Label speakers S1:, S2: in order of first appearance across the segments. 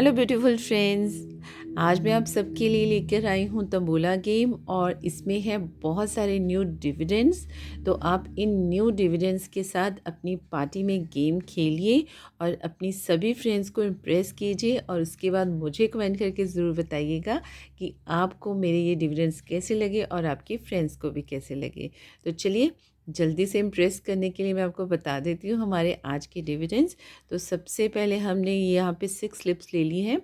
S1: Hello beautiful friends. आज मैं आप सबके लिए लेकर आई हूँ तंबोला गेम और इसमें है बहुत सारे न्यू डिविडेंड्स। तो आप इन न्यू डिविडेंड्स के साथ अपनी पार्टी में गेम खेलिए और अपनी सभी फ्रेंड्स को इम्प्रेस कीजिए और उसके बाद मुझे कमेंट करके ज़रूर बताइएगा कि आपको मेरे ये डिविडेंड्स कैसे लगे और आपके फ्रेंड्स को भी कैसे लगे। तो चलिए जल्दी से इम्प्रेस करने के लिए मैं आपको बता देती हूँ हमारे आज के डिविडेंड्स। तो सबसे पहले हमने यहाँ पे 6 स्लिप्स ले ली हैं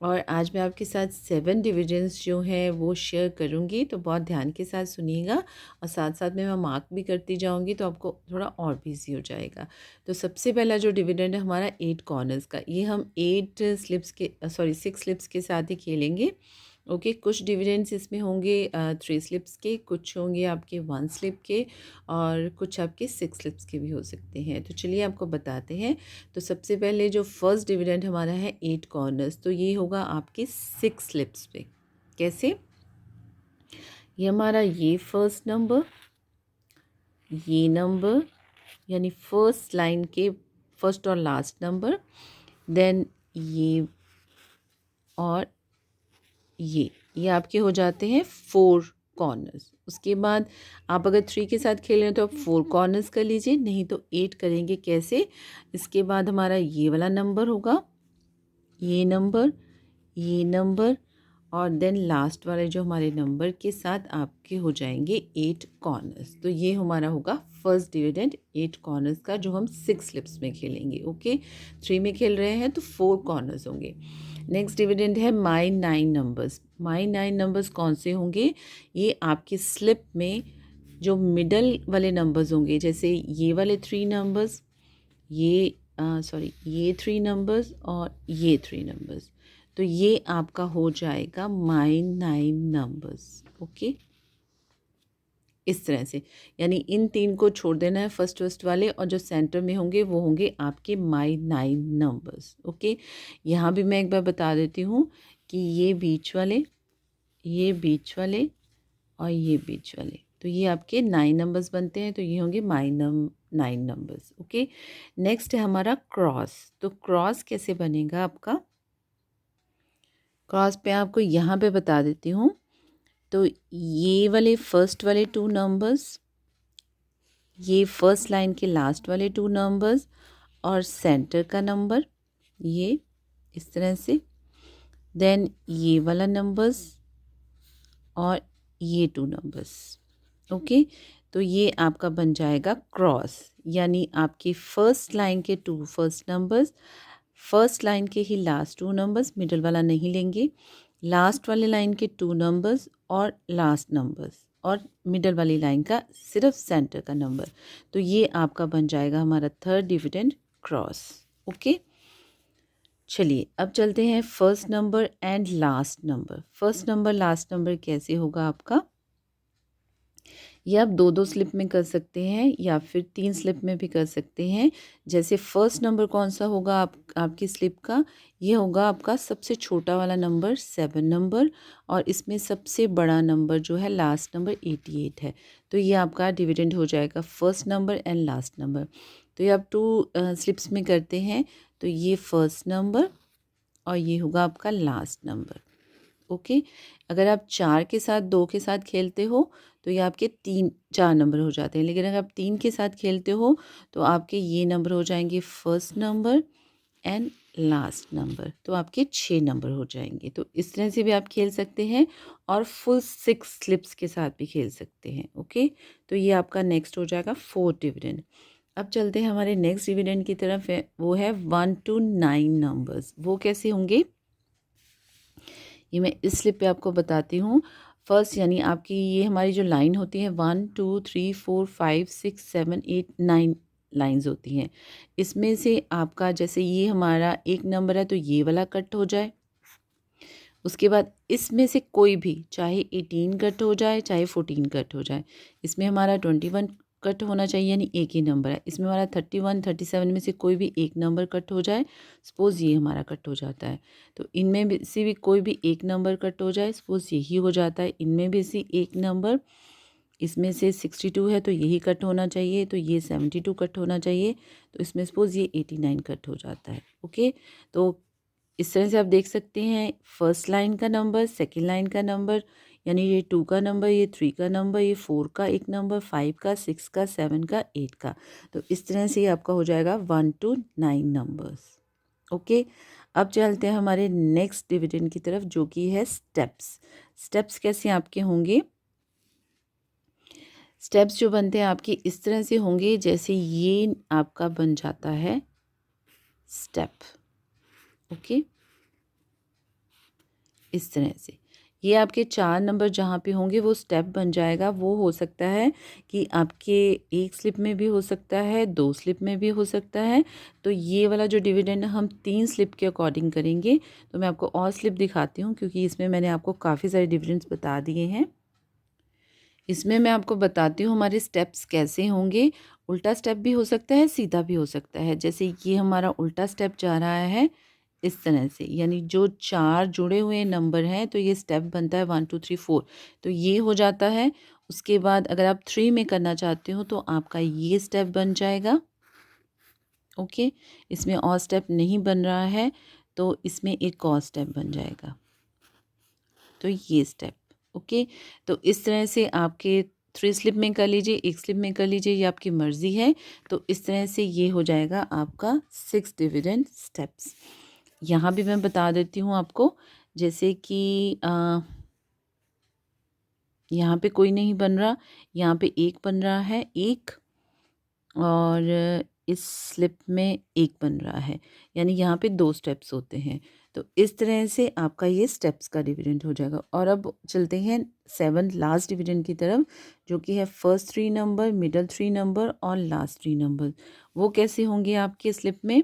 S1: और आज मैं आपके साथ 7 डिविडेंड्स जो हैं वो शेयर करूँगी। तो बहुत ध्यान के साथ सुनिएगा और साथ साथ में मैं मार्क भी करती जाऊँगी तो आपको थोड़ा और भी ईजी हो जाएगा। तो सबसे पहला जो डिविडेंड है हमारा 8 कॉर्नर्स का, ये हम 6 स्लिप्स के साथ ही खेलेंगे। ओके, कुछ डिविडेंड्स इसमें होंगे 3 स्लिप्स के, कुछ होंगे आपके 1 स्लिप के और कुछ आपके 6 स्लिप्स के भी हो सकते हैं। तो चलिए आपको बताते हैं। तो सबसे पहले जो फर्स्ट डिविडेंड हमारा है 8 कॉर्नर्स, तो ये होगा आपके 6 स्लिप्स पे। कैसे? ये हमारा ये फर्स्ट नंबर, ये नंबर यानी फर्स्ट लाइन के फर्स्ट और लास्ट नंबर, देन ये और ये आपके हो जाते हैं 4 कॉर्नर्स। उसके बाद आप अगर 3 के साथ खेल रहे हैं तो आप 4 कॉर्नर्स कर लीजिए, नहीं तो 8 करेंगे। कैसे? इसके बाद हमारा ये वाला नंबर होगा, ये नंबर और देन लास्ट वाले जो हमारे नंबर के साथ आपके हो जाएंगे 8 कॉर्नर्स। तो ये हमारा होगा फर्स्ट डिविडेंड 8 कॉर्नर्स का, जो हम 6 स्लिप्स में खेलेंगे। ओके, 3 में खेल रहे हैं तो 4 कॉर्नर्स होंगे। नेक्स्ट डिविडेंड है माई 9 नंबर्स। माई 9 नंबर्स कौन से होंगे? ये आपके स्लिप में जो मिडल वाले नंबर्स होंगे, जैसे ये वाले 3 नंबर्स, ये 3 नंबर्स और ये 3 नंबर्स, तो ये आपका हो जाएगा माई 9 नंबर्स। ओके, इस तरह से, यानी इन 3 को छोड़ देना है फर्स्ट वाले, और जो सेंटर में होंगे वो होंगे आपके माई 9 नंबर्स। ओके, यहाँ भी मैं एक बार बता देती हूँ कि ये बीच वाले और ये बीच वाले, तो ये आपके 9 नंबर्स बनते हैं। तो ये होंगे माई 9 नंबर्स। ओके, नेक्स्ट है हमारा क्रॉस। तो क्रॉस कैसे बनेगा आपका? क्रॉस पे आपको यहाँ पे बता देती हूँ। तो ये वाले फर्स्ट वाले 2 नंबर्स, ये फर्स्ट लाइन के लास्ट वाले 2 नंबर्स और सेंटर का नंबर, ये इस तरह से, देन ये वाला नंबर्स और ये 2 नंबर्स। ओके, तो ये आपका बन जाएगा क्रॉस, यानी आपकी फर्स्ट लाइन के 2 फर्स्ट नंबर्स, फर्स्ट लाइन के ही लास्ट 2 नंबर्स, मिडल वाला नहीं लेंगे, लास्ट वाले लाइन के 2 नंबर्स और लास्ट नंबर्स और मिडल वाली लाइन का सिर्फ सेंटर का नंबर। तो ये आपका बन जाएगा हमारा थर्ड डिविडेंड क्रॉस। ओके, चलिए अब चलते हैं first number and last number. First number last number कैसे होगा आपका? ये आप 2-2 स्लिप में कर सकते हैं या फिर 3 स्लिप में भी कर सकते हैं। जैसे फर्स्ट नंबर कौन सा होगा आपकी स्लिप का? ये होगा आपका सबसे छोटा वाला नंबर 7 नंबर, और इसमें सबसे बड़ा नंबर जो है लास्ट नंबर 88 है। तो ये आपका डिविडेंड हो जाएगा first number and last number. तो ये आप 2 स्लिप्स में करते हैं, तो ये फर्स्ट नंबर और ये होगा आपका लास्ट नंबर। ओके, अगर आप 4 के साथ 2 के साथ खेलते हो तो ये आपके 4 नंबर हो जाते हैं, लेकिन अगर आप 3 के साथ खेलते हो तो आपके ये नंबर हो जाएंगे first number and last number, तो आपके 6 नंबर हो जाएंगे। तो इस तरह से भी आप खेल सकते हैं और फुल 6 स्लिप्स के साथ भी खेल सकते हैं। ओके, तो ये आपका नेक्स्ट हो जाएगा 4 डिविडेंड। अब चलते हैं हमारे नेक्स्ट डिविडेंड की तरफ, है वो है 1 to 9 नंबर्स। वो कैसे होंगे ये मैं इस स्लिप पे आपको बताती हूँ। फर्स्ट यानी आपकी ये हमारी जो लाइन होती है 1 2 3 4 5 6 7 8 9 लाइंस होती हैं। इसमें से आपका जैसे ये हमारा एक नंबर है तो ये वाला कट हो जाए। उसके बाद इसमें से कोई भी, चाहे 18 कट हो जाए चाहे 14 कट हो जाए, इसमें हमारा 21 कट होना चाहिए, यानी एक ही नंबर है। इसमें हमारा 31 37 में से कोई भी एक नंबर कट हो जाए, सपोज़ ये हमारा कट हो जाता है, तो इनमें भी से भी कोई भी एक नंबर कट हो जाए, सपोज़ यही हो जाता है, इनमें भी से एक नंबर, इसमें से 62 है तो यही कट होना चाहिए, तो ये 72 कट होना चाहिए, तो इसमें सपोज़ ये 89 कट हो जाता है। ओके, तो इस तरह से आप देख सकते हैं फर्स्ट लाइन का नंबर, सेकेंड लाइन का नंबर, यानी ये 2 का नंबर, ये 3 का नंबर, ये 4 का एक नंबर, 5 का, 6 का, 7 का, 8 का। तो इस तरह से ये आपका हो जाएगा 1 to 9 नंबर्स। ओके, अब चलते हैं हमारे नेक्स्ट डिविडेंड की तरफ, जो कि है स्टेप्स। स्टेप्स कैसे आपके होंगे? स्टेप्स जो बनते हैं आपके इस तरह से होंगे, जैसे ये आपका बन जाता है स्टेप। ओके, इस तरह से ये आपके 4 नंबर जहाँ पे होंगे वो स्टेप बन जाएगा। वो हो सकता है कि आपके एक स्लिप में भी हो सकता है, 2 स्लिप में भी हो सकता है। तो ये वाला जो डिविडेंड हम 3 स्लिप के अकॉर्डिंग करेंगे। तो मैं आपको और स्लिप दिखाती हूँ, क्योंकि इसमें मैंने आपको काफ़ी सारे डिविडेंड्स बता दिए हैं। इसमें मैं आपको बताती हूँ हमारे स्टेप्स कैसे होंगे। उल्टा स्टेप भी हो सकता है, सीधा भी हो सकता है। जैसे ये हमारा उल्टा स्टेप जा रहा है इस तरह से, यानी जो 4 जुड़े हुए नंबर हैं तो ये स्टेप बनता है 1 2 3 4। तो ये हो जाता है। उसके बाद अगर आप 3 में करना चाहते हो तो आपका ये स्टेप बन जाएगा। ओके, इसमें और स्टेप नहीं बन रहा है तो इसमें एक और स्टेप बन जाएगा। तो ये स्टेप। ओके, तो इस तरह से आपके 3 स्लिप में कर लीजिए, एक स्लिप में कर लीजिए, ये आपकी मर्ज़ी है। तो इस तरह से ये हो जाएगा आपका 6 डिविडेंड स्टेप्स। यहाँ भी मैं बता देती हूँ आपको, जैसे कि यहाँ पे कोई नहीं बन रहा, यहाँ पे एक बन रहा है, एक, और इस स्लिप में एक बन रहा है, यानी यहाँ पे 2 स्टेप्स होते हैं। तो इस तरह से आपका ये स्टेप्स का डिविडेंड हो जाएगा। और अब चलते हैं 7 लास्ट डिविडेंड की तरफ, जो कि है फर्स्ट 3 नंबर, मिडल 3 नंबर और लास्ट 3 नंबर। वो कैसे होंगे आपके स्लिप में?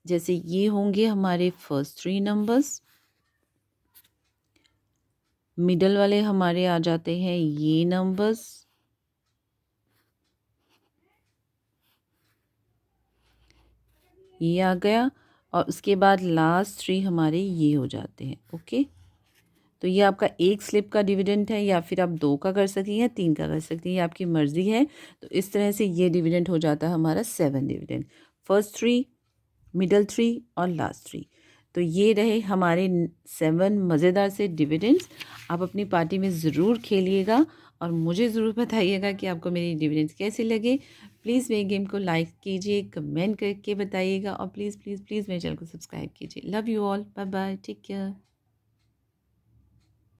S1: जैसे ये होंगे हमारे फर्स्ट 3 नंबर्स, मिडल वाले हमारे आ जाते हैं ये नंबर्स, ये आ गया, और उसके बाद लास्ट 3 हमारे ये हो जाते हैं। ओके, तो ये आपका एक स्लिप का डिविडेंड है, या फिर आप 2 का कर सकती हैं, 3 का कर सकती हैं, ये आपकी मर्ज़ी है। तो इस तरह से ये डिविडेंड हो जाता है हमारा 7 डिविडेंड, फर्स्ट 3, मिडल 3 और लास्ट 3। तो ये रहे हमारे 7 मज़ेदार से डिविडेंड्स। आप अपनी पार्टी में ज़रूर खेलिएगा और मुझे ज़रूर बताइएगा कि आपको मेरी डिविडेंड्स कैसे लगे। प्लीज़ मेरे गेम को लाइक कीजिए, कमेंट करके बताइएगा, और प्लीज़ प्लीज़ प्लीज़ मेरे चैनल को सब्सक्राइब कीजिए। Love you all, bye bye, take care.